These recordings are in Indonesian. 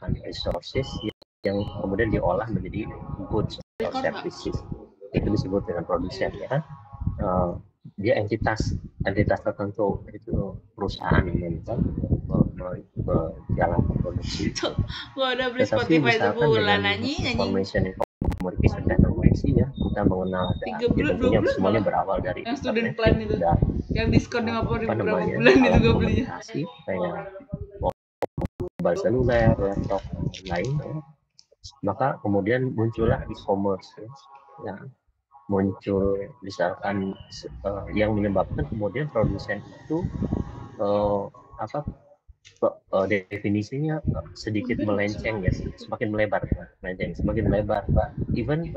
menggunakan resources yang kemudian diolah menjadi goods atau services. Itu disebut dengan produsen, ya kan? Dia entitas tertentu, itu perusahaan yang menjalankan produksi. Gua udah beli Tetapi Spotify misalkan sebulan dengan anjing. information communication technology, ya, kita mengenal ada tentunya semuanya berawal dari yang student internet, plan itu dan yang diskon 50.000 berapa namanya bulan itu alat gue belinya. komunikasi kayak mobile seluler, laptop, lain, ya. Maka kemudian muncullah e-commerce, ya. Ya, muncul misalkan yang menyebabkan kemudian produsen itu definisinya sedikit melenceng, ya, semakin melebar. Even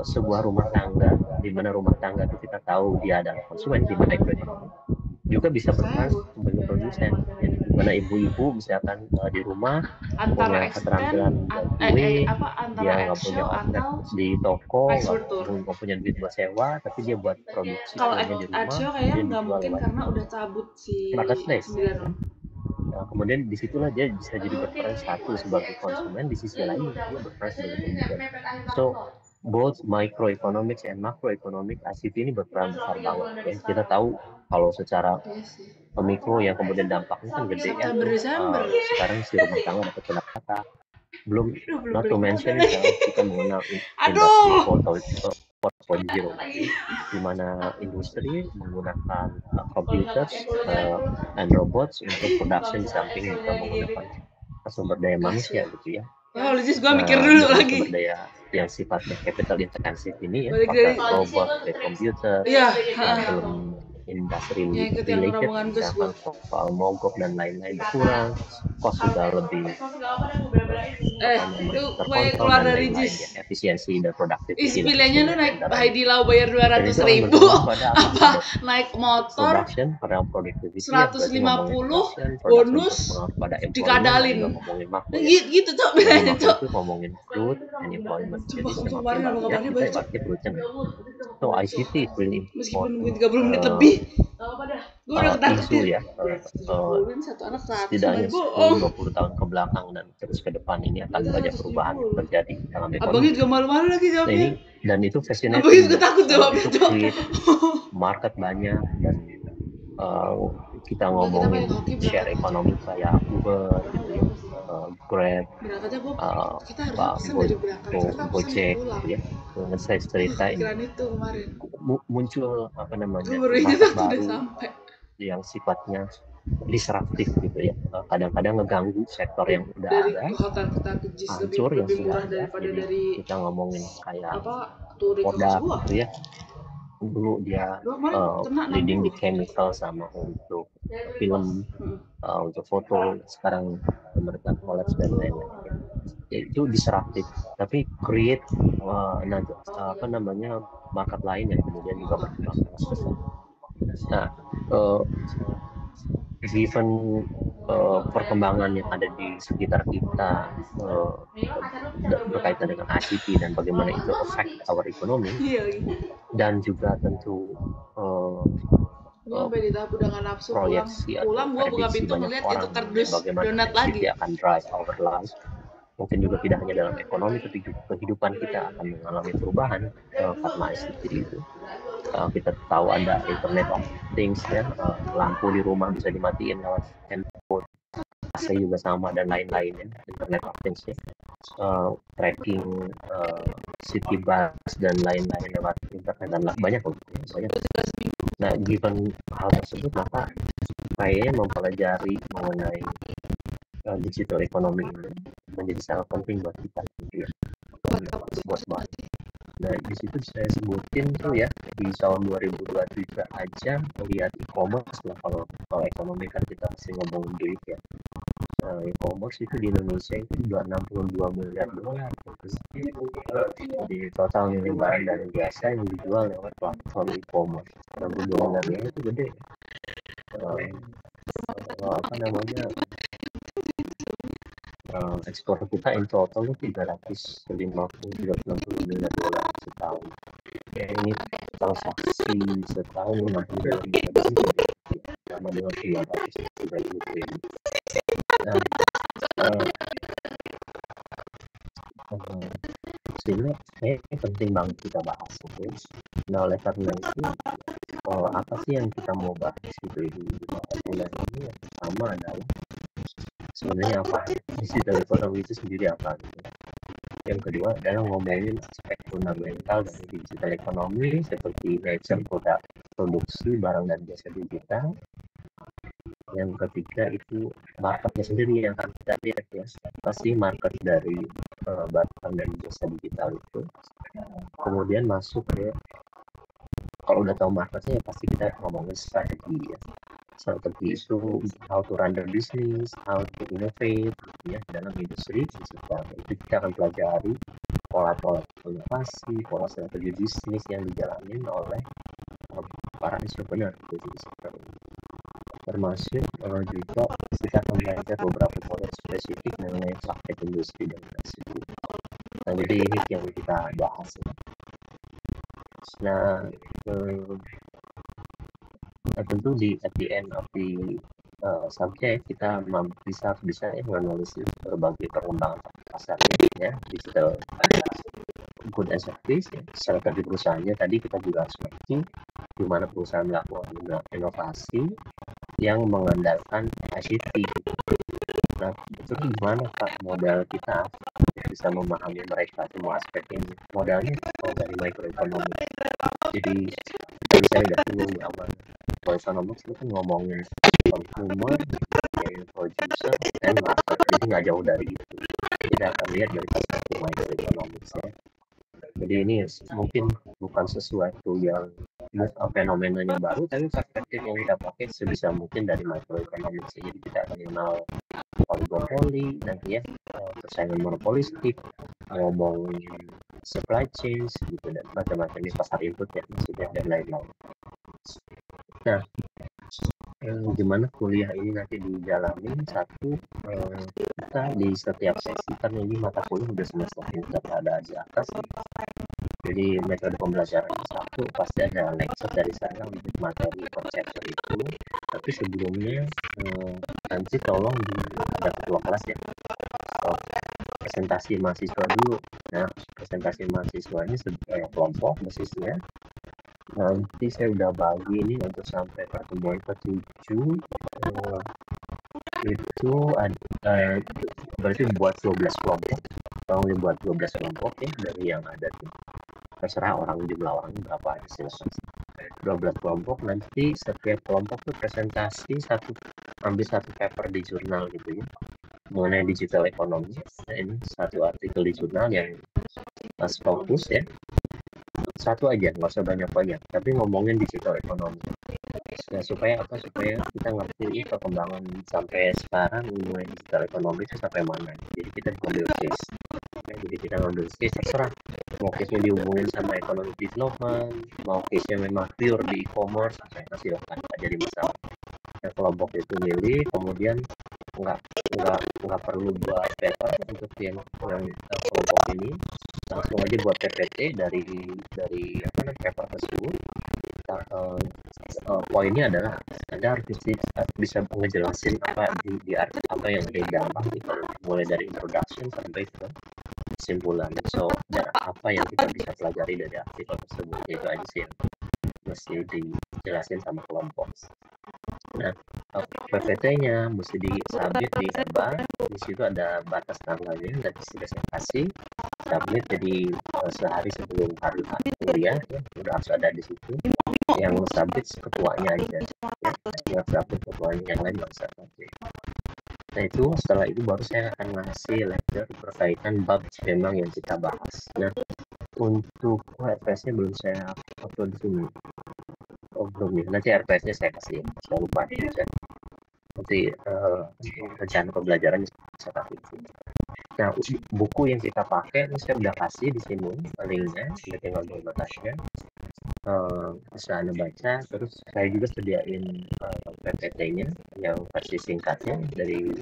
sebuah rumah tangga, di mana rumah tangga itu kita tahu dia adalah konsumen di microeconomy, juga bisa berperan sebagai produsen, ya, di mana ibu-ibu misalkan di rumah punya keterampilan buat kue, dia nggak punya outlet di toko, nggak punya duit buat sewa, tapi dia buat produksi kuenya di rumah, kemudian dijual lewat karena udah cabut si marketplace. Nah, kemudian disitulah dia bisa jadi berperan satu sebagai konsumen, di sisi lain dia berperan sebagai produsen. So both microeconomics and macroeconomic ICT ini berperan besar banget, ya. Kita tahu kalau secara mikro yang kemudian dampaknya kan gede, ya. Sekarang si rumah tangga dapat pendapatan, belum not to mention misalnya kita mengenal industri 4.0, di mana industri menggunakan computers and robots untuk production di samping juga menggunakan sumber daya manusia, gitu, ya. Logis gue mikir dulu lagi. Sumber daya yang sifatnya capital intensive ini, ya, pakai robot, pakai komputer, belum industri related, misalkan soal mogok dan lain-lain berkurang, cost juga lebih terkontrol dan lain-lain, ya, efisiensi dan produktivitas. Pilihnya lu naik Heidi Lau bayar 200.000 apa naik motor 150 bonus dikadalin gitu tuh bedanya tuh. Itu ngomongin growth and employment. Jadi semakin banyak kita ibaratnya growth-nya. So ICT is really meskipun 30 menit lebih gue udah ketakutin isu, ya, setidaknya 10-20 tahun ke belakang dan terus ke depan ini akan banyak perubahan yang terjadi dalam ekonomi. Abangnya juga malu-malu lagi jawabnya. Dan itu fascinating. Abangnya juga takut jawabnya itu create market banyak, dan kita ngomongin share ekonomi kayak Uber, gitu, ya, Grab, Gojek, gitu, ya. Dengan saya ceritain muncul market baru yang sifatnya disruptif, gitu, ya. Kadang-kadang ngeganggu sektor yang udah ada, hancur yang sudah ada. Jadi kita ngomongin kayak produk, gitu, ya. Dulu dia leading di chemical sama untuk film, untuk foto, sekarang mereka collapse dan lain-lain. Itu disruptif, tapi create market lain yang kemudian juga berkembang. Nah, given perkembangan yang ada di sekitar kita berkaitan dengan ICT dan bagaimana itu affect our economy, dan juga tentu proyeksi atau prediksi banyak orang bagaimana ICT akan drive our life. Mungkin juga tidak hanya dalam ekonomi, tapi juga kehidupan kita akan mengalami perubahan karena ICT itu. Kita tahu ada Internet of Things, ya, lampu di rumah bisa dimatiin lewat handphone, AC juga sama, dan lain-lain, ya, Internet of Things, ya. Tracking city bus dan lain-lain lewat internet, dan banyak. Nah, given hal tersebut, maka kayaknya mempelajari mengenai digital economy ini menjadi sangat penting buat kita, ya. Nah, di situ saya sebutin tuh, ya, di tahun 2023 aja melihat e-commerce lah. Kalau ekonomi kan kita masih ngomongin duit, ya. E-commerce itu di Indonesia itu juga $62 miliar. Di total nilai barang dan jasa yang dijual lewat platform e-commerce, $62 miliar itu gede. Ekspor kita in total itu $360 miliar setahun. Ya, ini transaksi setahun 60 miliar sama dengan 930 triliun. sehingga kayaknya penting banget kita bahas gitu. Nah oleh karena itu apa sih yang kita mau bahas gitu di bulan ini? Yang pertama adalah sebenarnya apa digital economy itu sendiri apa gitu. Yang kedua adalah ngomongin aspek fundamental dari digital economy seperti nature produksi barang dan jasa digital. Yang ketiga itu marketnya sendiri yang akan kita lihat ya, pasti market dari barang dan jasa digital itu. Kemudian masuk ya, kalau udah tahu marketnya ya pasti kita ngomongin strategi ya. Strategi itu how to run the business, how to innovate ya dalam industri digital. Itu kita akan pelajari pola-pola inovasi, pola strategi bisnis yang dijalani oleh para entrepreneur di sektor ini. Termasuk juga kita akan belajar beberapa model spesifik mengenai praktek industri dan tersebut. Nah, jadi ini yang kita bahas. Nah, tentu at the end of the subject kita bisa menganalisis berbagai perkembangan pasar ya, digital good and service ya. Strategi perusahaannya tadi kita juga harus mengerti di mana perusahaan melakukan inovasi yang mengandalkan ICT. Nah, itu gimana Pak modal kita bisa memahami mereka semua aspek ini? Modalnya dari microeconomics. Jadi kita bisa lihat dulu di awal. Microeconomics itu kan ngomongin consumer, producer, dan market. Jadi nggak jauh dari itu. Kita akan lihat dari perspektif microeconomics ya. Jadi ini mungkin bukan sesuatu yang fenomenanya baru, tapi perspektif yang kita pakai sebisa mungkin dari microeconomics. Jadi kita akan mengenal oligopoli dan ya persaingan monopolistik, ngomongin supply chain gitu dan macam-macam ini pasar input ya maksudnya dan lain-lain. Nah, gimana kuliah ini nanti dijalani satu kita di setiap sesi kan ini mata kuliah udah semester kita ada di atas. Jadi metode pembelajaran satu pasti ada lecture dari saya untuk materi konsepsi itu. Tapi sebelumnya nanti tolong ada ketua kelas ya. Presentasi mahasiswa dulu. Nah, presentasi mahasiswanya kelompok basisnya. Nanti saya udah bagi ini untuk sampai pertemuan ke-7 itu ada berarti buat 12 kelompok. Kalau dibuat 12 kelompok ya dari yang ada tuh. Terserah jumlah orangnya berapa aja silakan. 12 kelompok nanti setiap kelompok tuh presentasi ambil satu paper di jurnal gitu ya mengenai digital economy. Nah, ini satu artikel di jurnal yang pas fokus ya satu aja, nggak usah banyak tapi ngomongin digital economy. Nah, supaya kita ngerti perkembangan sampai sekarang mulai digital economy itu sampai mana. Jadi kita ngambil case. Jadi kita ngambil case terserah mau case-nya dihubungin sama economic development, mau case-nya memang pure di e-commerce, silakan, nggak jadi masalah. Nah, kelompok itu milih, kemudian nggak perlu buat paper untuk yang kelompok ini, langsung aja buat PPT dari paper tersebut. Poinnya adalah Anda harus bisa ngejelasin apa yang ada di dalam artikel, mulai dari introduction sampai ke kesimpulan. So, dan apa yang kita bisa pelajari dari artikel tersebut, itu aja sih yang mesti dijelasin sama kelompok. Nah, PPT-nya mesti disubmit di Eba. Di situ ada batas tanggalnya, tadi sudah saya kasih. Submit jadi sehari sebelum hari kuliah, ya, sudah harus ada di situ. Yang submit ketuanya aja, ya. Yang submit ketuanya, yang lain nggak usah submit. Nah itu setelah itu baru saya akan ngasih lecture berkaitan bab memang yang kita bahas. Nah untuk RPS-nya belum saya upload di sini. Belum ya. Nanti RPS-nya saya kasih. Saya lupa ya. Nanti rencana pembelajaran saya kasih di sini. Nah buku yang kita pakai ini saya udah kasih di sini linknya. Kita tinggal download-nya. Bisa Anda baca. Terus saya juga sediain PPT-nya yang versi singkatnya dari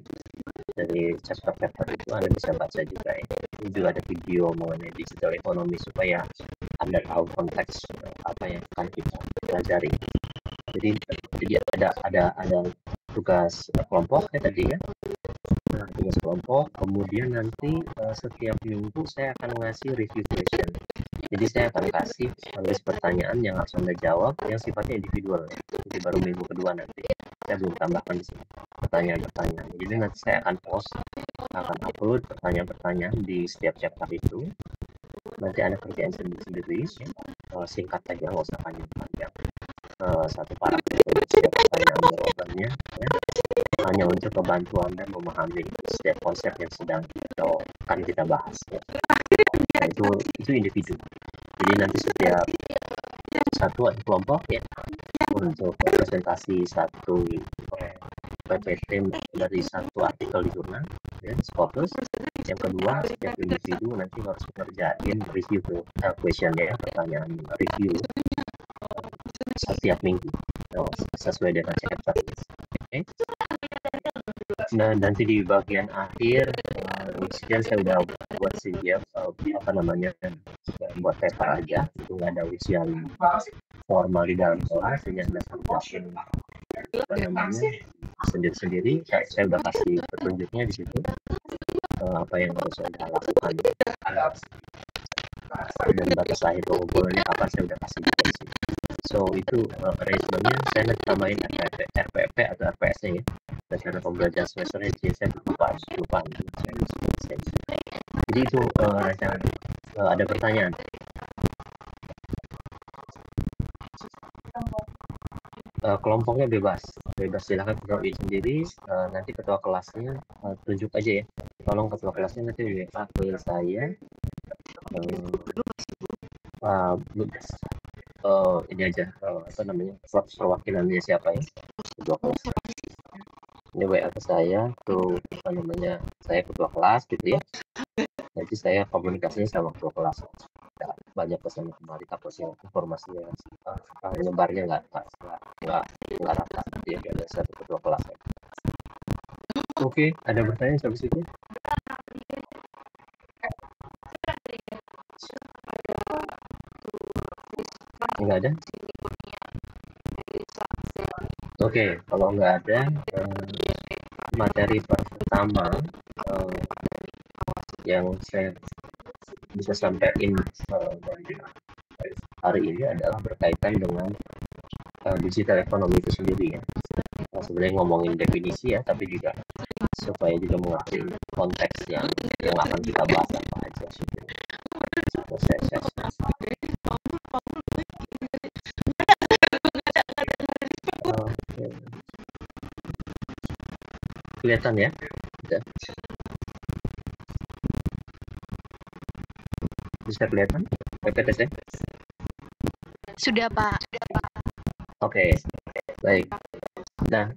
chapter paper itu Anda bisa baca juga ya. Ini juga ada video mengenai digital economy supaya Anda tahu konteks apa yang akan kita pelajari. Jadi ada tugas kelompok ya tadi ya. Nah, tugas kelompok. Kemudian nanti setiap minggu saya akan ngasih review question. Jadi saya akan kasih list pertanyaan yang harus Anda jawab yang sifatnya individual. Jadi baru minggu kedua nanti saya belum tambahkan di sini pertanyaan-pertanyaan. Jadi nanti saya akan akan upload pertanyaan-pertanyaan di setiap chapter itu. Nanti Anda kerjain sendiri-sendiri, singkat saja, nggak usah panjang-panjang. Satu paragraf setiap pertanyaan jawabannya, ya. Hanya untuk membantu Anda memahami setiap konsep yang sedang akan kita bahas. Ya. Nah, itu individu. Jadi nanti setiap satu kelompok ya untuk presentasi satu PPT dari satu artikel di jurnal, ya, fokus. Yang kedua, setiap individu nanti harus mengerjain review question ya, pertanyaan review setiap minggu sesuai dengan chapter. Okay. Nah, nanti di bagian akhir sekian saya udah buat sih ya buat paper aja, itu nggak ada ujian formal di dalam kelas, hanya Anda kerjain sendiri-sendiri. Saya udah kasih petunjuknya di situ, apa yang harus Anda lakukan dan batas akhir pengumpulannya kapan saya udah kasih di sini. So itu arrangementnya saya nanti tambahin RPP atau RPS-nya ya. Rencana pembelajaran semesternya di sini saya lupa. Jadi itu rencana. Ada pertanyaan? Kelompoknya bebas silahkan ketuain sendiri. Nanti ketua kelasnya tunjuk aja ya, tolong ketua kelasnya nanti WA ke saya. Ini aja perwakilannya siapa ya, ketua kelas. Ini WA ke saya tuh, saya ketua kelas gitu ya. Nanti saya komunikasinya sama ketua kelas. Banyak pesan kembali takut yang informasinya nyebarnya nggak rata, dia ada satu ketua kelas. Oke, ada pertanyaan sampai situ? Nggak ada? Oke, kalau nggak ada, materi pertama yang saya bisa sampaikan hari ini adalah berkaitan dengan digital ekonomi itu sendiri ya. Sebenarnya ngomongin definisi ya, tapi juga supaya juga mengerti konteks yang akan kita bahas apa aja. Kelihatan ya? Bisa kelihatan PPT? Sudah Pak. Oke, baik. Nah,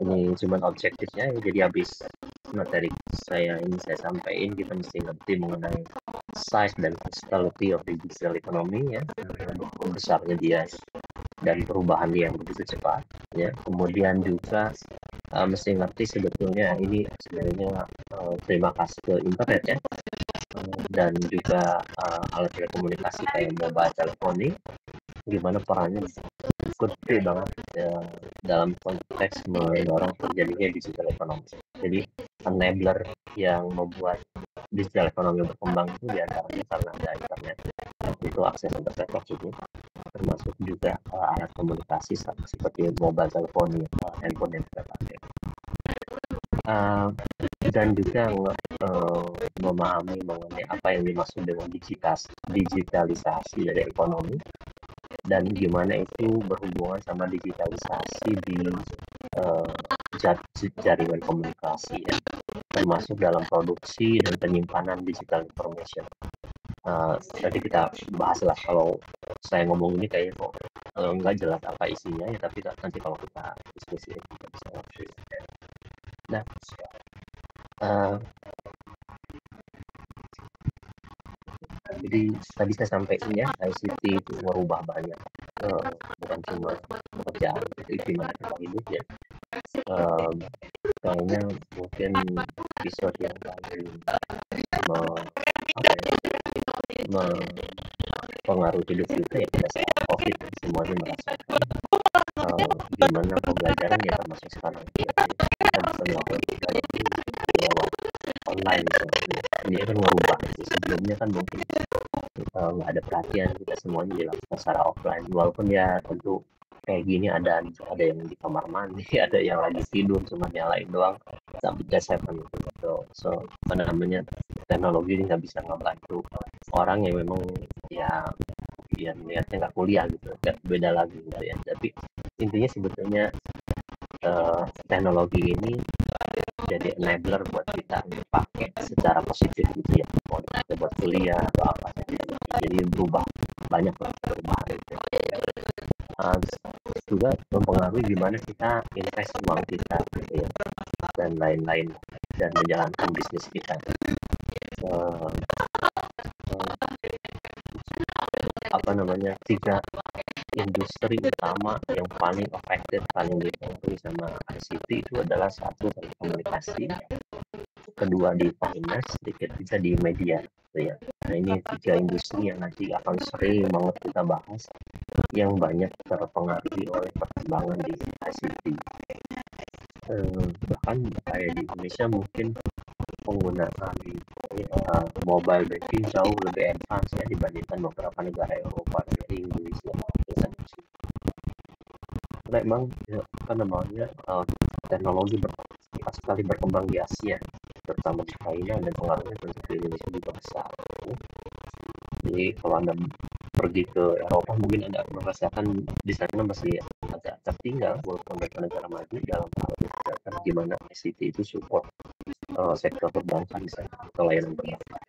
ini cuma objektifnya, jadi habis materi saya sampaikan, kita mesti ngerti mengenai size dan criticality of digital economy ya, besarnya dia dan perubahan dia yang begitu cepat ya. Kemudian juga mesti ngerti sebetulnya ini sebenarnya terima kasih ke internet ya, dan juga alat telekomunikasi kayak mobile teleponi, gimana perannya gede banget dalam konteks mendorong terjadinya digital ekonomi. Jadi enabler yang membuat digital ekonomi berkembang itu diantaranya karena ada internet, itu akses internet maksudnya, termasuk juga alat komunikasi seperti mobile teleponi, handphone yang kita pakai, dan juga memahami mengenai apa yang dimaksud dengan digitalisasi dari ekonomi dan gimana itu berhubungan sama digitalisasi di jaringan komunikasi ya, termasuk dalam produksi dan penyimpanan digital information. Nanti kita bahas lah, kalau saya ngomong ini kayaknya kok nggak jelas apa isinya ya, tapi nanti kalau kita diskusi kita bisa ngerti. Nah, jadi tadi saya sampaikan ya, ICT itu merubah banyak, bukan cuma pekerjaan, itu gimana kita hidup ya. Kayaknya mungkin episode yang paling mempengaruhi hidup kita ya pada saat COVID, semuanya merasakan gimana pembelajaran ya termasuk sekarang kita bisa melakukan pembelajaran lewat online gitu. Ini kan merubah itu. Sebelumnya kan mungkin nggak ada perhatian, kita semuanya dilakukan secara offline, walaupun ya tentu kayak gini ada yang di kamar mandi, ada yang lagi tidur cuma nyalain doang, tapi just happen gitu. So apa namanya, teknologi ini nggak bisa ngebantu orang yang memang ya niatnya nggak kuliah gitu, beda lagi gitu ya. Tapi intinya sebetulnya teknologi ini jadi enabler buat kita pakai secara positif gitu ya, buat kuliah atau apa, jadi berubah banyak perubahan gitu. Juga mempengaruhi gimana kita invest uang kita gitu ya, dan lain-lain, dan menjalankan bisnis kita. Apa namanya, 3 industri utama yang paling affected, paling dipengaruhi sama ICT itu adalah 1 telekomunikasi, kedua di finance, ketiga di media gitu ya. Nah ini 3 industri yang nanti akan sering banget kita bahas, yang banyak terpengaruhi oleh perkembangan di ICT. Bahkan kayak di Indonesia mungkin penggunaan mobile banking jauh lebih advance ya dibandingkan beberapa negara Eropa seperti Inggris ya. Memang apa namanya, teknologi cepat sekali berkembang di Asia, terutama di China, dan pengaruhnya tentu di Indonesia juga besar. Jadi kalau Anda pergi ke Eropa mungkin Anda merasakan di sana masih agak tertinggal walaupun mereka negara maju dalam hal gimana ICT itu support sektor perbankan di sana, atau layanan perbankan.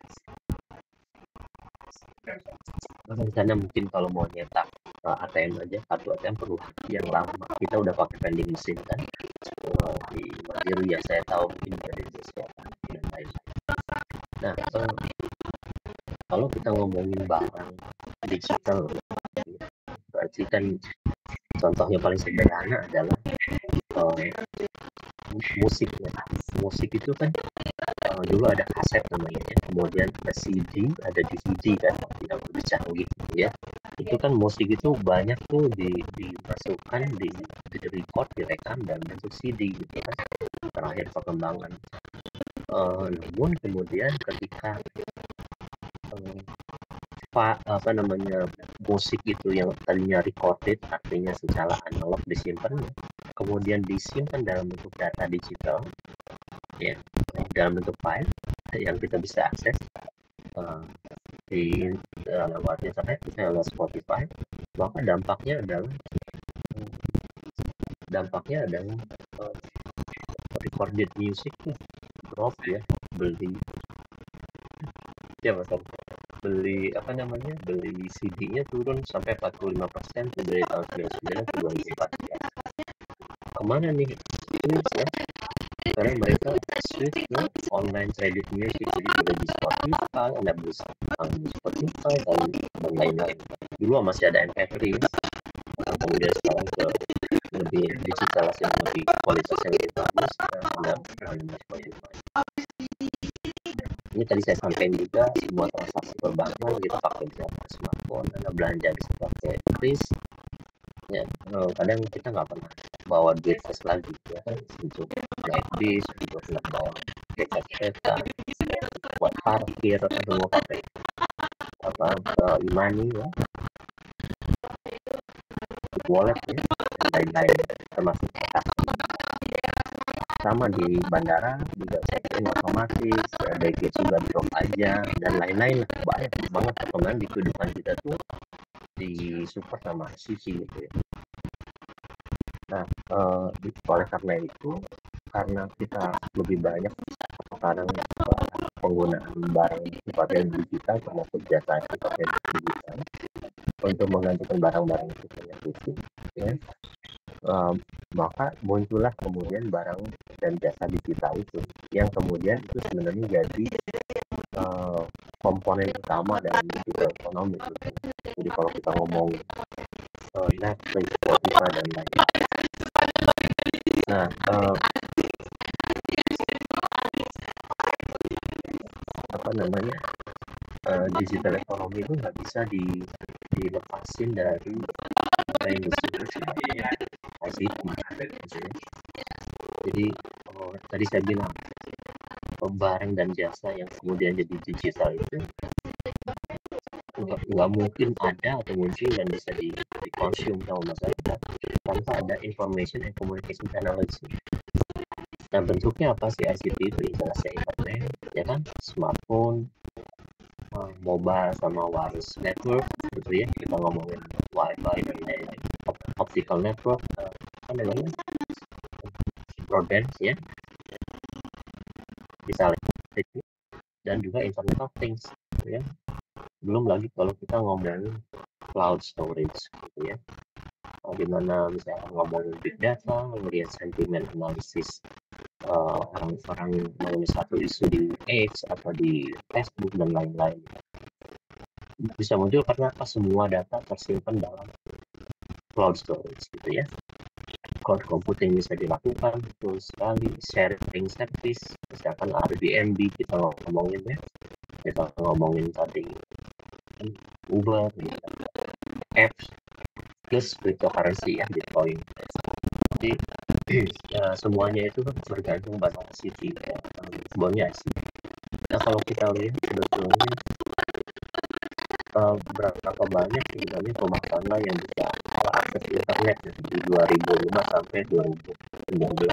Di sana mungkin kalau mau nyetak ATM aja, kartu ATM perlu yang lama. Kita udah pakai vending machine kan, di Mandiri ya saya tahu, mungkin ada di Indonesia dan lain-lain. Nah, kalau kita ngomongin barang digital, berarti kan contohnya paling sederhana adalah musik ya. Musik itu kan dulu ada kaset namanya ya, kemudian ada CD, ada DVD kan, tidak lebih canggih gitu ya. Itu kan musik itu banyak tuh dimasukkan, di record, direkam dalam bentuk CD gitu kan, terakhir perkembangan. Namun kemudian ketika apa namanya, musik itu yang tadinya recorded, artinya secara analog disimpan, kemudian disimpan dalam bentuk data digital ya, dalam bentuk file yang kita bisa akses di lewat internet, misalnya lewat Spotify, maka dampaknya adalah recorded music drop ya, beli CD-nya turun sampai 45% dari tahun 99 ke 2004. Kemana nih? Ya, karena mereka switch ke online credit music, jadi sudah di Spotify, Anda bisa di Spotify dan lain-lain. Dulu masih ada MP3, kemudian sekarang ke lebih digital, lebih kualitas yang lebih bagus, Anda di Spotify. Ini tadi saya sampaikan juga, semua transaksi perbankan kita pakai smartphone, Anda belanja bisa pakai kris. Ya, kadang kita nggak pernah bawa duit cash lagi ya kan, untuk naik bis, untuk nggak bawa kereta, buat parkir, atau mau pakai e-money ya, wallet ya, dan lain-lain, termasuk sama di bandara juga check-in otomatis, baggage juga drop aja, dan lain-lain. Banyak banget perkembangan di kehidupan kita tuh disupport sama sisi gitu ya. Nah, oleh karena itu, karena kita lebih banyak sekarang penggunaan barang sifatnya digital, termasuk jasa sifatnya digital, untuk menggantikan barang-barang yang sifatnya fisik ya, maka muncullah kemudian barang dan jasa digital itu, yang kemudian itu sebenarnya jadi komponen utama dalam digital ekonomi gitu. Jadi kalau kita ngomong Netflix, Spotify, dan lain-lain. Nah, apa namanya, digital ekonomi itu nggak bisa dilepasin dari industri ICT gitu ya. Jadi tadi saya bilang barang dan jasa yang kemudian jadi digital itu nggak mungkin ada atau muncul dan bisa dikonsum sama masyarakat tanpa ada information and communication technology. Nah, bentuknya apa sih ICT itu? Jelasnya internet, ya kan, smartphone, mobile sama wireless network gitu ya. Kita ngomongin wifi dan lain-lain, optical network, apa namanya, broadband ya, bisa listrik, dan juga internet of things gitu ya. Belum lagi kalau kita ngomongin cloud storage gitu ya, dimana misalnya ngomongin big data, ngelihat sentimen analisis orang-orang mengenai satu isu di X atau di Facebook dan lain-lain, bisa muncul karena apa? Semua data tersimpan dalam cloud storage gitu ya. Cloud computing bisa dilakukan, betul sekali. Sharing service, misalkan Airbnb kita ngomongin ya, kita ngomongin tadi Uber, apps, plus cryptocurrency ya, Bitcoin. Jadi semuanya itu bergantung pada ICT, semuanya ICT. Nah, kalau kita lihat sebetulnya berapa banyak sebenarnya rumah tangga yang bisa akses internet di 2005 sampai 2019.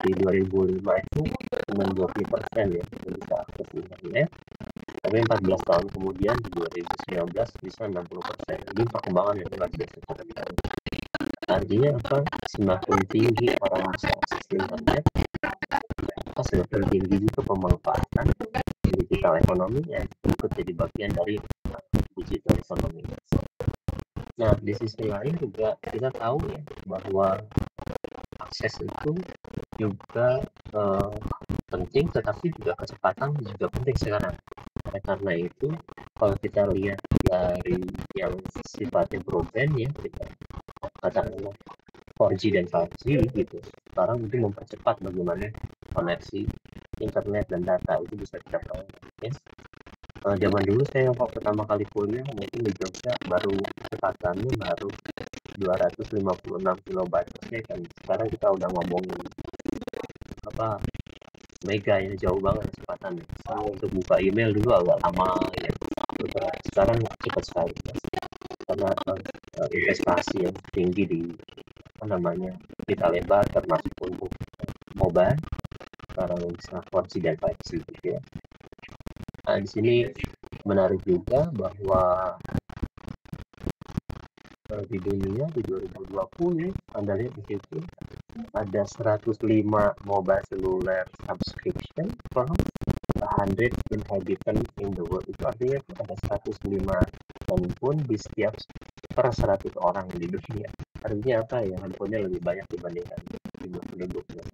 Di 2005 itu cuma 20% ya yang bisa akses internet, tapi 14 tahun kemudian di 2019 bisa 60%. Ini perkembangan yang luar biasa. Artinya apa? Semakin tinggi orang bisa akses internet, maka semakin tinggi juga pemanfaatan digital ekonomi yang ikut jadi bagian dari digital ekonomi. Nah, di sisi lain juga kita tahu ya bahwa akses itu juga penting, tetapi juga kecepatan juga penting sekarang. Karena itu kalau kita lihat dari yang sifatnya broadband ya, kita katakanlah 4G dan 5G gitu, sekarang itu mempercepat bagaimana koneksi internet dan data itu bisa kita peroleh. Ya. Zaman dulu saya waktu pertama kali kuliah mungkin di Jogja baru kecepatannya baru 256 kilobyte ya kan. Sekarang kita udah ngomongin apa mega ya, jauh banget kecepatannya. Untuk buka email dulu agak lama ya. Sekarang cepat sekali ya. Karena investasi yang tinggi di apa namanya kita lebar termasuk untuk mobile sekarang bisa 4G dan 5G gitu ya. Nah, di sini menarik juga bahwa di dunia di 2020 Anda lihat di situ ada 105 mobile cellular subscription from 100 inhabitants in the world. Itu artinya ada 105 handphone di setiap per 100 orang di dunia. Artinya apa ya? Handphonenya lebih banyak dibandingkan jumlah penduduknya.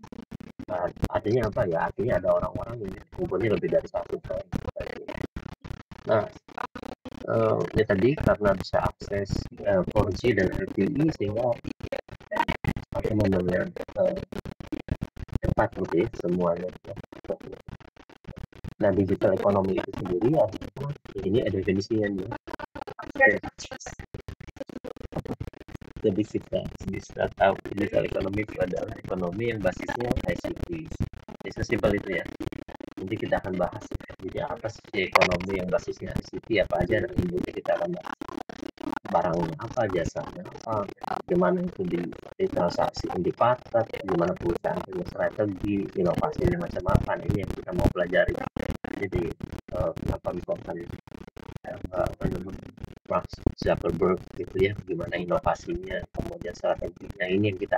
Artinya apa ya? Artinya ada orang-orang yang handphonenya lebih dari satu kan. Nah, ya tadi karena bisa akses 4G dan LTE sehingga apa namanya cepat gitu ya semuanya. Nah, digital ekonomi itu sendiri artinya ini ada definisinya nih. Jadi kita bisa tahu digital ekonomi itu adalah ekonomi yang basisnya ICT. Sesimpel itu ya. Nanti kita akan bahas jadi apa sih ekonomi yang basisnya ICT apa aja, nanti kita akan bahas barangnya apa, jasanya apa, bagaimana itu ditransaksi di pasar, bagaimana perusahaan punya strategi, inovasinya macam apa. Nah, ini yang kita mau pelajari. Jadi kenapa misalkan Mark Zuckerberg gitu ya, gimana inovasinya, kemudian strateginya, ini yang kita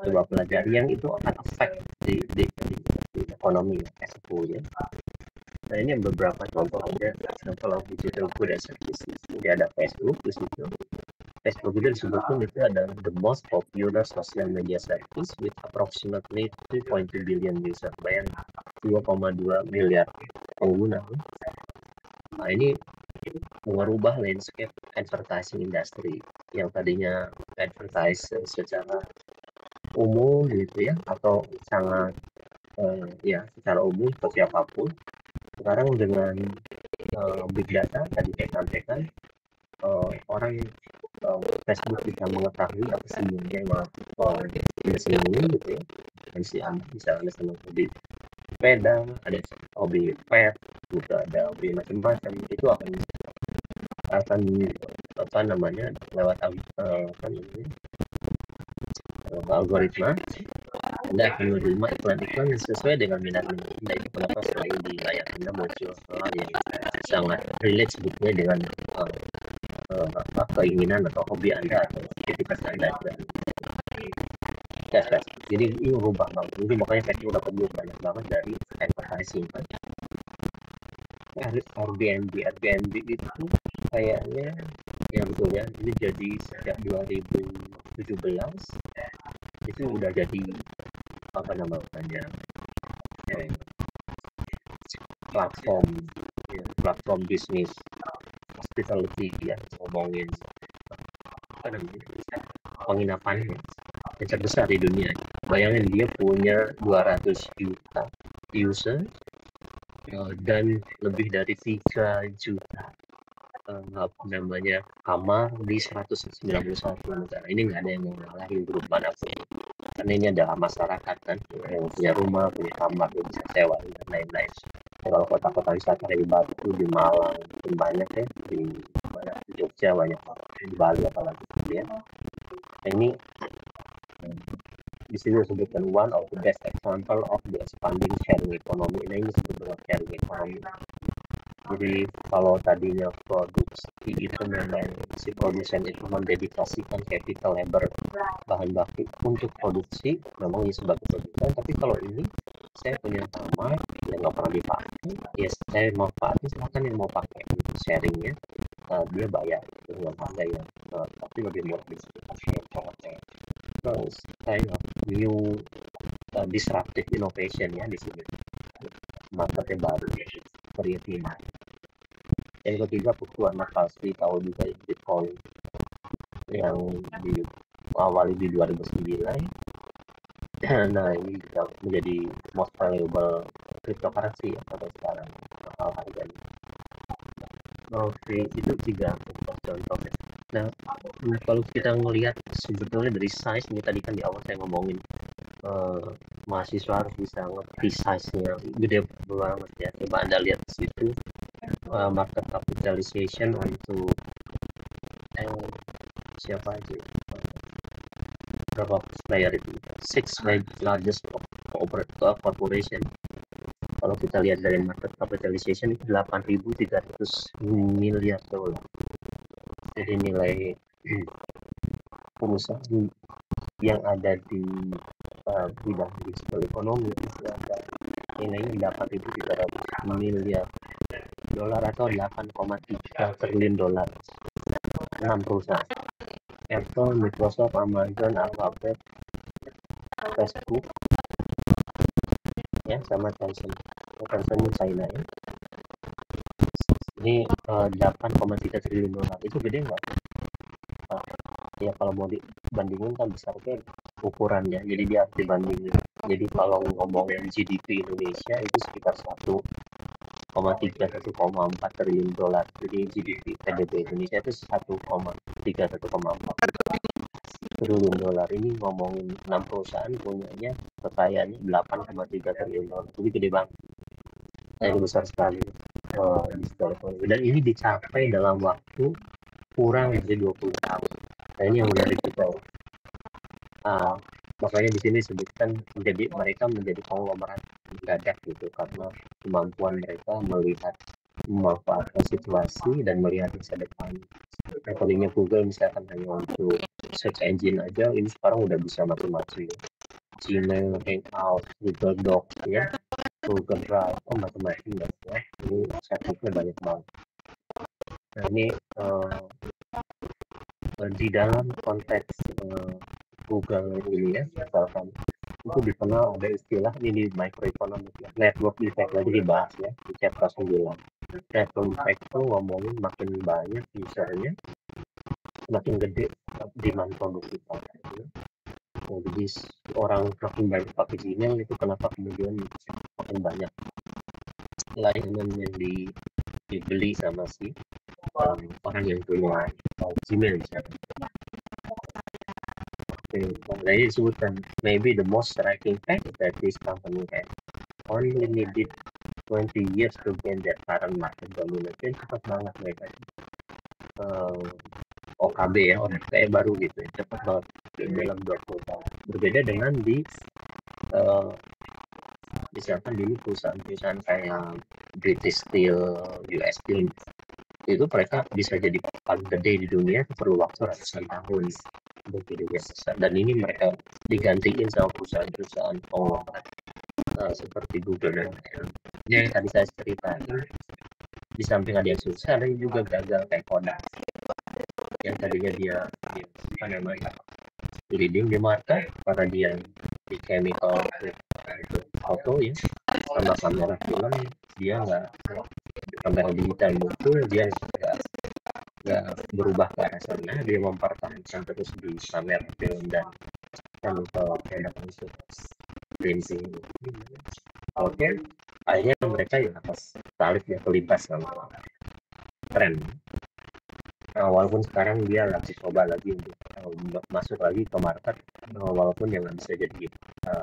coba pelajari yang itu akan efek di ekonomi as a whole ya. Nah, ini beberapa contoh aja example of digital good and services. Jadi ada Facebook di situ. Facebook itu disebutkan itu adalah the most popular social media service with approximately 3.2 billion user, bayang 2,2 miliar pengguna. Nah, ini mengubah landscape advertising industry yang tadinya advertise secara umum gitu ya, atau sangat ya secara umum ke siapapun. Sekarang dengan big data tadi saya sampaikan, orang Facebook bisa mengetahui apa sebenarnya yang Anda senangi gitu ya. Dan si Anda bisa Anda senang hobi sepeda, ada hobi pet, juga ada hobi macam-macam, itu akan apa namanya lewat algoritma Anda akan menerima iklan-iklan yang sesuai dengan minat Anda. Itu kenapa selalu di layar Anda muncul hal yang sangat relate sebetulnya dengan keinginan atau hobi Anda atau aktivitas Anda. Jadi ini berubah banget. Jadi makanya Facebook dapat duit banyak banget dari advertising kan. Airbnb itu kayaknya ya betul ya, ini jadi sejak 2017 itu udah jadi apa namanya platform bisnis hospitality ya, ngomongin apa namanya penginapan yang terbesar di dunia. Bayangin dia punya 200 juta user dan lebih dari 3 juta kamar di 191 negara. Ini nggak ada yang mau ngalahin grup manapun. Karena ini adalah masyarakat kan yang punya rumah, punya kamar, yang bisa sewa dan lain-lain. Kalau kota-kota wisata di Batu, di Malang, banyak ya, di Jogja banyak, di Bali apalagi ya. Ini di sini disebutkan one of the best example of the expanding sharing economy. Ini sebetulnya sharing economy. Jadi kalau tadinya produksi itu memang si produsen itu mendedikasikan capital labor bahan baku untuk produksi, memang ini sebagai produsen. Tapi kalau ini saya punya kamar yang nggak pernah dipakai, ya saya mau pakai, silakan yang mau pakai sharingnya, dia bayar dengan harga yang tapi lebih murah di terus kind of new disruptive innovation ya di sini, marketnya baru, creative. Yang ketiga, buku anak pasti tahu juga Bitcoin yang diawali di 2009. Nah ini juga menjadi most valuable cryptocurrency ya sampai sekarang harganya. Oke, itu 3 contoh. Nah kalau kita ngelihat sebetulnya dari size ini, tadi kan di awal saya ngomongin mahasiswa harus bisa ngerti size-nya gede banget ya. Coba Anda lihat di situ market capitalization untuk siapa aja, berapa player itu, 6 largest corporation. Kalau kita lihat dari market capitalization itu 8.300 miliar dolar. Jadi nilai perusahaan yang ada di bidang digital ekonomi itu ada nilainya 8.300 miliar dolar atau 8,3 triliun dolar. 6 perusahaan: Apple, Microsoft, Amazon, Alphabet, Facebook, ya, sama Tencent. Tencent China ya. Ini 8,3 triliun dolar. Itu gede nggak? Ya kalau mau dibandingin kan besar kan ukurannya. Jadi dia harus dibandingin. Jadi kalau ngomongin GDP Indonesia itu sekitar 1,3-1,4 triliun dolar. Jadi GDP PDB Indonesia itu 1,3-1,4 triliun dolar. Ini ngomongin 6 perusahaan punyanya kekayaannya 8,3 triliun dolar. Jadi gede banget. Itu besar sekali digital economy. Dan ini dicapai dalam waktu kurang dari 20 tahun. Nah ini yang menarik juga. Makanya di sini disebutkan mereka menjadi konglomerat mendadak gitu, karena kemampuan mereka melihat, memanfaatkan situasi dan melihat masa depan. Tadinya Google misalkan hanya untuk search engine aja, ini sekarang udah bisa macam-macam. Gmail, Hangout, Google Docs ya, Google Drive, macam-macam ya. Ini setupnya banyak banget. Nah ini di dalam konteks Google ini ya, misalkan itu dikenal ada istilah ini di microeconomics ya, network effect, lagi dibahas ya di chapter 9. Network effect itu ngomongin makin banyak usernya, makin gede demand produk kita. Nah, jadi orang makin banyak pakai Gmail, itu kenapa kemudian makin banyak layanan yang dibeli sama si orang yang punya Gmail misalnya. Nah, ini disebutkan maybe the most striking fact that this company had only needed 20 years to gain their current market domination. Cepat banget mereka. OKB ya, orang kayak baru gitu ya, cepat banget dalam 20 tahun. Berbeda dengan di misalkan dulu perusahaan-perusahaan kayak British Steel, US Steel, itu mereka bisa jadi paling gede di dunia, itu perlu waktu ratusan tahun untuk jadi besar. Dan ini mereka digantiin sama perusahaan-perusahaan konglomerat seperti Google dan yang tadi saya ceritakan. Di samping ada yang susah, ada yang juga gagal kayak Kodak. Yang tadinya dia apa namanya leading di market karena dia di chemical foto ya, sama kamera film dia nggak, kamera digital muncul, dia nggak berubah ke arah sana, dia mempertahankan terus di kamera film dan chemical product itu printing. Oke, akhirnya mereka ya atas salib ya kelibas sama tren. Nah, walaupun sekarang dia lagi coba lagi untuk masuk lagi ke market, walaupun yang nggak bisa jadi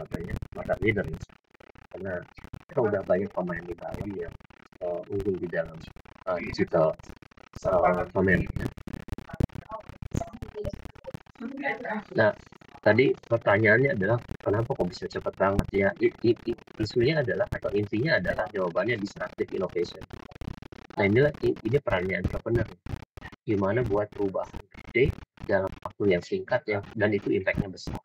banyak market leader ya. Karena kita udah banyak pemain di Bali yang unggul di dalam digital pemain. Nah, tadi pertanyaannya adalah kenapa kok bisa cepat banget ya? Isunya adalah atau intinya adalah jawabannya disruptive innovation. Nah, ini perannya entrepreneur. Gimana buat perubahan gede dalam waktu yang singkat ya, dan itu impact-nya besar.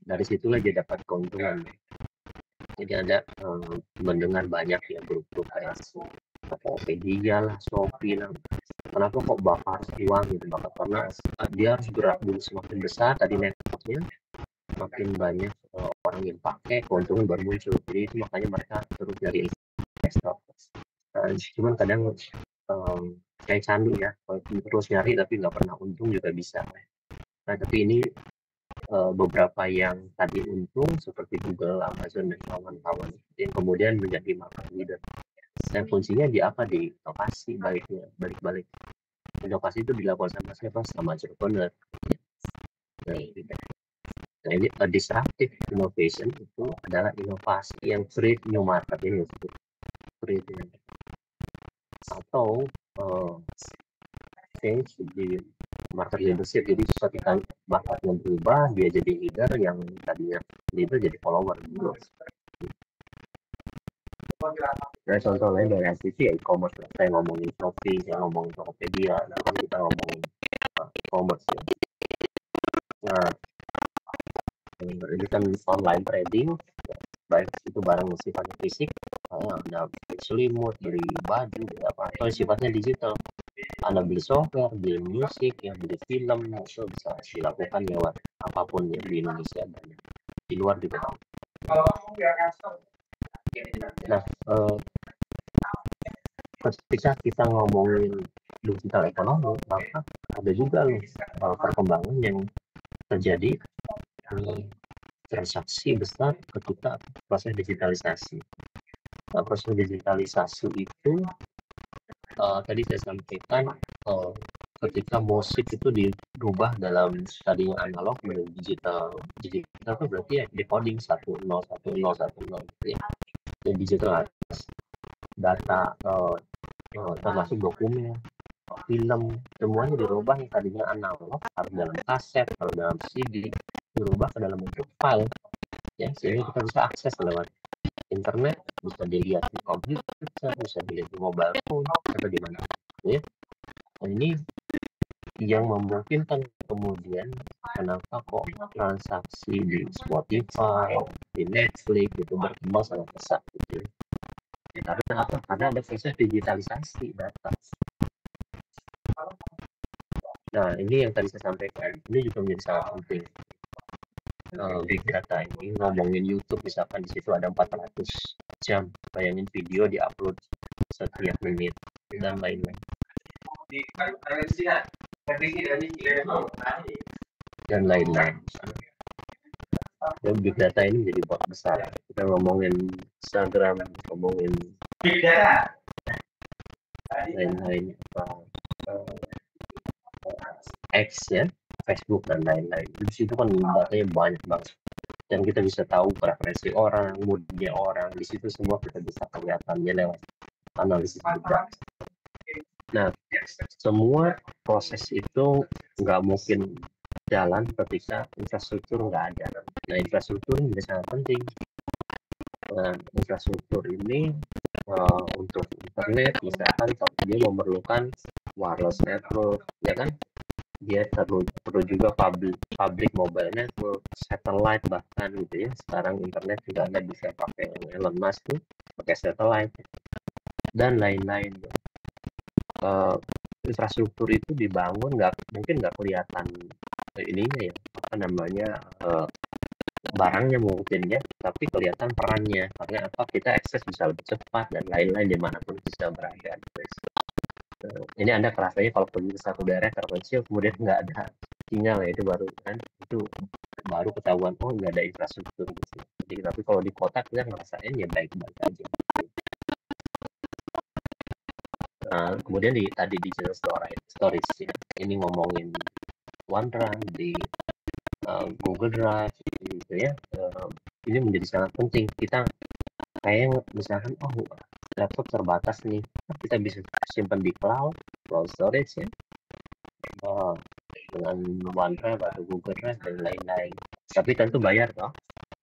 Dari situlah dia dapat keuntungan. Jadi ada mendengar banyak ya grup-grup kayak Tokopedia lah, Shopee lah. Kenapa kok bakar uang gitu? Bakar karena dia harus gerak dulu semakin besar tadi networknya, makin banyak orang yang pakai, keuntungan baru muncul. Jadi itu makanya mereka terus dari investor. Cuman kadang kayak candu ya, terus nyari tapi nggak pernah untung juga bisa. Nah, tapi ini beberapa yang tadi untung seperti Google, Amazon dan kawan-kawan yang kemudian menjadi market leader. Dan kuncinya di apa? Di inovasi, balik-balik. Inovasi itu dilakukan sama siapa? Sama entrepreneur. Nah, ini disruptive innovation itu adalah inovasi yang create new market ini, create atau change di market leadership. Jadi ketika marketnya berubah, dia jadi leader, yang tadinya leader jadi follower dulu. Nah, contoh lain dari sisi e-commerce, saya ngomongin Shopee, saya ngomongin Tokopedia, itu kan kita ngomongin e-commerce ya. Nah, ini kan online trading, baik itu barang sifatnya fisik, Anda beli selimut, beli baju, beli apa, atau sifatnya digital. Anda beli software, beli musik, yang beli film, itu bisa dilakukan lewat apapun ya di Indonesia dan di luar juga. Nah, ketika kita ngomongin digital ekonomi, maka ada juga perkembangan yang terjadi transaksi besar ketika proses digitalisasi. Nah, proses digitalisasi itu tadi saya sampaikan ketika musik itu dirubah dalam tadinya analog menjadi digital. Digital itu berarti ya decoding 101010 ya. Dan digital data termasuk dokumen, film, semuanya dirubah yang tadinya analog harus dalam kaset, harus dalam CD, dirubah ke dalam bentuk file ya, sehingga kita bisa akses lewat internet, bisa dilihat di komputer, bisa dilihat di mobile phone atau di mana ya. Nah, ini yang memungkinkan kemudian kenapa kok transaksi di Spotify, di Netflix itu berkembang sangat pesat gitu. Karena apa? Karena ada proses digitalisasi data. Nah, ini yang tadi saya sampaikan, ini juga menjadi sangat penting. Big data ini, ngomongin YouTube misalkan di situ ada 400 jam, bayangin video diupload setiap menit dan lain-lain. Dan lain-lain. Dan big data ini menjadi buat besar. Kita ngomongin Instagram, ngomongin lain-lain apa X ya, Facebook dan lain-lain. Di situ kan datanya banyak banget. Dan kita bisa tahu preferensi orang, moodnya orang. Di situ semua kita bisa kelihatannya lewat analisis data. Nah, semua proses itu nggak mungkin jalan ketika infrastruktur nggak ada. Nah, infrastruktur ini sangat penting. Nah, infrastruktur ini untuk internet misalkan dia memerlukan wireless network, ya kan? Dia perlu juga public mobile network, satellite bahkan gitu ya. Sekarang internet juga ada bisa pakai Elon Musk tuh, pakai satellite dan lain-lain. Infrastruktur itu dibangun mungkin nggak kelihatan ininya ya, apa namanya, barangnya mungkin ya, tapi kelihatan perannya karena apa, kita akses bisa lebih cepat dan lain-lain dimanapun bisa berada. Ini Anda kerasanya kalau pergi ke satu daerah terpencil kemudian nggak ada sinyal ya, itu baru ketahuan oh nggak ada infrastruktur gitu. Jadi tapi kalau di kota kita ngerasain ya baik-baik aja. Kemudian tadi digital storage ya. Ini ngomongin OneDrive di Google Drive gitu ya. Ini menjadi sangat penting. Kita kayak misalkan laptop terbatas nih, kita bisa simpan di cloud storage ya, dengan OneDrive atau Google Drive dan lain-lain. Tapi tentu bayar toh.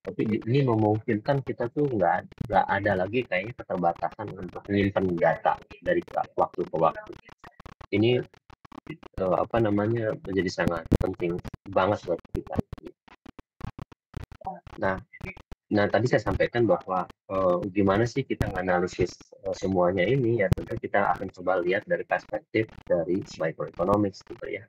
Tapi ini memungkinkan kita tuh nggak ada lagi kayaknya keterbatasan untuk menyimpan data dari waktu ke waktu. Ini menjadi sangat penting banget buat kita. Nah tadi saya sampaikan bahwa gimana sih kita menganalisis semuanya ini ya, tentu kita akan coba lihat dari perspektif dari microeconomics gitu ya.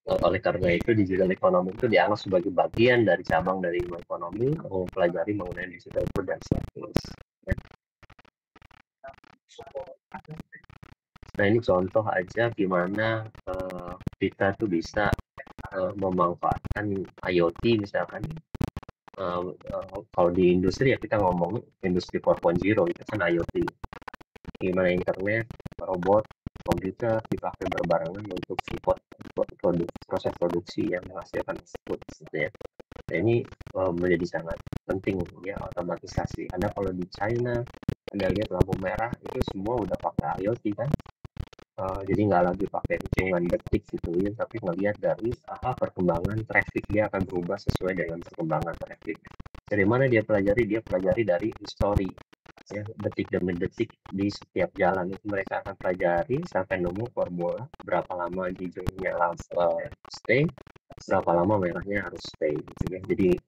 Oleh karena itu digital economy itu dianggap sebagai bagian dari cabang dari ekonomi mempelajari mengenai digital food dan service. Nah ini contoh aja gimana kita tuh bisa memanfaatkan IoT misalkan. Kalau di industri ya kita ngomong industri 4.0 itu kan IoT. Gimana internet, robot, komputer dipakai berbarengan untuk support proses produksi yang menghasilkan output gitu ya. Nah, ini menjadi sangat penting ya otomatisasi. Karena kalau di China Anda lihat lampu merah itu semua udah pakai IoT kan. Jadi nggak lagi pakai hitungan detik gitu ya, tapi ngelihat dari perkembangan traffic, dia akan berubah sesuai dengan perkembangan traffic. Dari mana dia pelajari? Dia pelajari dari history ya, detik demi detik di setiap jalan itu mereka akan pelajari sampai nemu formula berapa lama hijaunya stay, berapa lama merahnya harus stay gitu ya. Jadi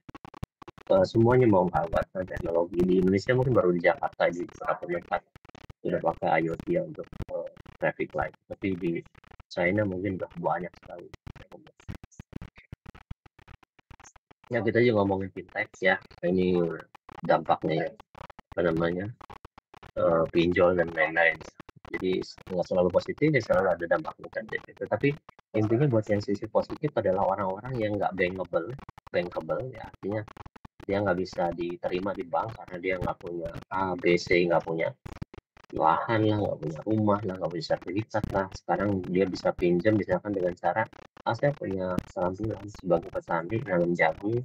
semuanya mau mengawatkan teknologi. Di Indonesia mungkin baru di Jakarta di beberapa tempat sudah pakai IoT ya untuk traffic light, tapi di China mungkin udah banyak sekali. Ya kita juga ngomongin fintech ya, ini dampaknya ya, pinjol dan lain-lain. Jadi nggak selalu positif, ya selalu ada dampak negatif. Tapi intinya buat yang sisi positif adalah orang-orang yang nggak bankable ya, artinya dia nggak bisa diterima di bank karena dia nggak punya A, B, C, nggak punya lahan lah, nggak punya rumah lah, nggak punya sertifikat lah. Sekarang dia bisa pinjam misalkan dengan cara saya punya keterampilan sebagai petani nanam jagung,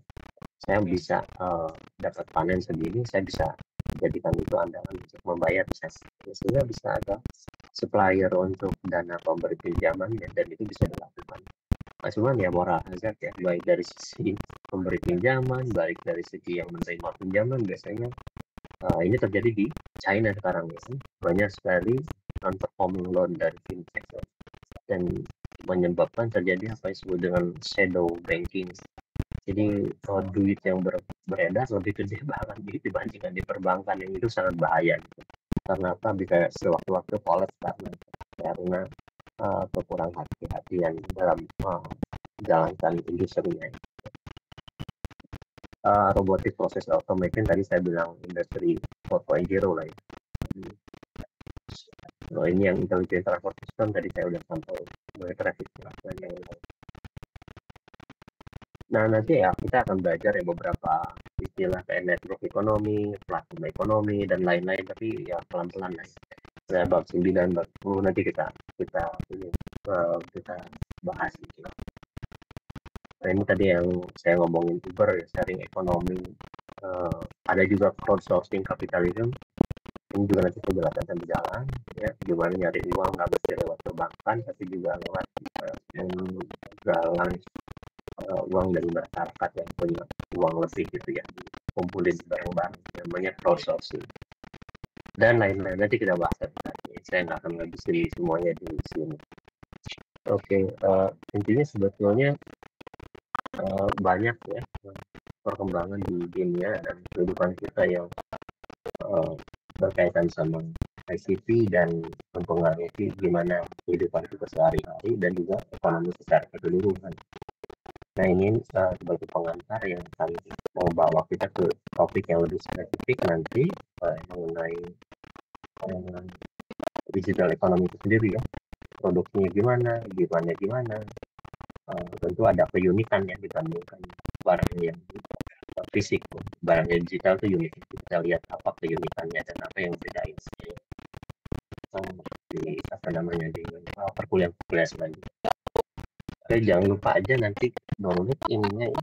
saya bisa dapat panen sendiri, saya bisa jadikan itu andalan untuk membayar sehingga bisa ada supplier untuk dana pemberi pinjaman ya, dan itu bisa dilakukan. Cuman ya moral hazard ya, baik dari sisi pemberi pinjaman, baik dari segi yang menerima pinjaman. Biasanya ini terjadi di China sekarang ya, banyak sekali non-performing loan dari fintech dan menyebabkan terjadi apa yang disebut dengan shadow banking. Jadi duit yang beredar lebih gede banget dibandingkan di perbankan, yang itu sangat bahaya gitu. Karena apa? Bisa sewaktu-waktu collapse karena kekurang hati-hatian dalam menjalankan industrinya. Robotic process automation tadi saya bilang industri 4.0 lah ya. Ini yang intelligent transport system tadi saya udah sampai traffic. Nah nanti ya kita akan belajar ya beberapa istilah kayak network ekonomi, platform ekonomi dan lain-lain, tapi ya pelan-pelan lah. Nah, bab 9, bab 10 nanti kita bahas gitu. Nah, ini tadi yang saya ngomongin Uber, sharing ekonomi, ada juga crowdsourcing kapitalism. Ini juga nanti saya jelaskan sambil jalan, ya, gimana nyari uang nggak mesti lewat perbankan, tapi juga lewat menggalang uang dari masyarakat yang punya uang lebih gitu ya, kumpulin bareng-bareng, namanya crowdsourcing. Dan lain-lain nanti kita bahas. Saya nggak akan ngabisin semuanya di sini. Oke, intinya sebetulnya banyak ya perkembangan di dunia dan kehidupan kita yang berkaitan sama ICT dan mempengaruhi gimana kehidupan kita sehari-hari dan juga ekonomi secara keseluruhan. Nah, ini sebagai pengantar yang akan membawa kita ke topik yang lebih spesifik nanti mengenai digital ekonomi itu sendiri ya. Produksinya gimana, tentu ada keunikan ya dibandingkan barang yang fisik. Barang yang digital itu unik, kita lihat apa keunikannya dan apa yang bedain di perkuliahan selanjutnya. Oke, jangan lupa aja nanti download ininya ya.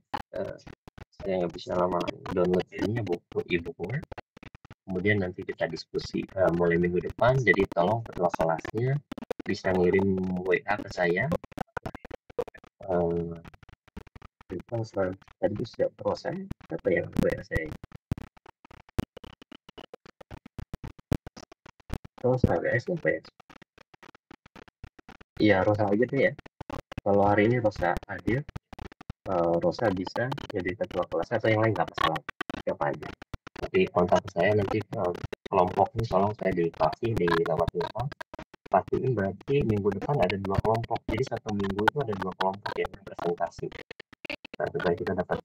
Saya nggak bisa lama download ininya, buku e-booknya. Kemudian nanti kita diskusi mulai minggu depan. Jadi tolong ketua kelasnya bisa ngirim WA ke saya. Tadi siap proses apa yang WA saya. Terus siapa ya? Iya, Rosa aja deh ya. Kalau hari ini Rosa hadir, Rosa bisa jadi ketua kelas atau yang lain nggak masalah, siapa aja. Tapi kontak saya nanti kelompoknya tolong saya dikasih di lewat WA. Pastiin berarti minggu depan ada 2 kelompok. Jadi satu minggu itu ada 2 kelompok yang presentasi. Nah, supaya kita dapat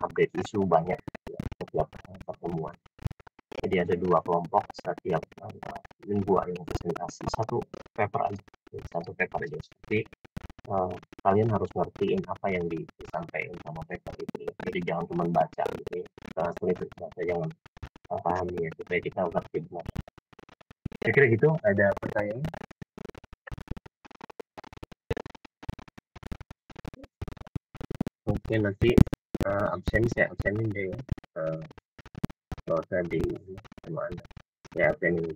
update isu banyak ya, setiap pertemuan. Jadi ada 2 kelompok setiap minggu yang presentasi. Satu paper aja. Tapi kalian harus ngertiin apa yang disampaikan sama paper itu. Jadi jangan cuma baca gitu ya. Jangan pahami ya, supaya kita ngerti benar. Kira-kira gitu, ada pertanyaan? Mungkin nanti saya absenin deh ya. Kalau saya di sama Anda. Ya, absenin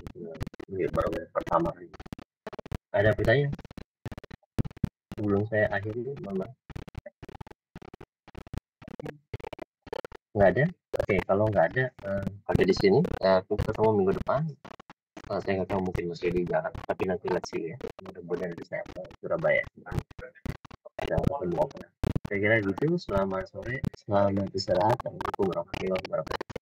ini baru pertama. Ada pertanyaan? Sebelum saya akhiri, Mama. Nggak ada? Oke, kalau nggak ada, ada di sini. Kita ketemu minggu depan. Saya nggak tahu, mungkin masih di jalan, tapi nanti let's see ya. Mudah-mudahan bisa ke Surabaya. Kita ketemu apa? Saya kira gitu. Selamat sore, selamat istirahat. Assalamualaikum warahmatullahi wabarakatuh.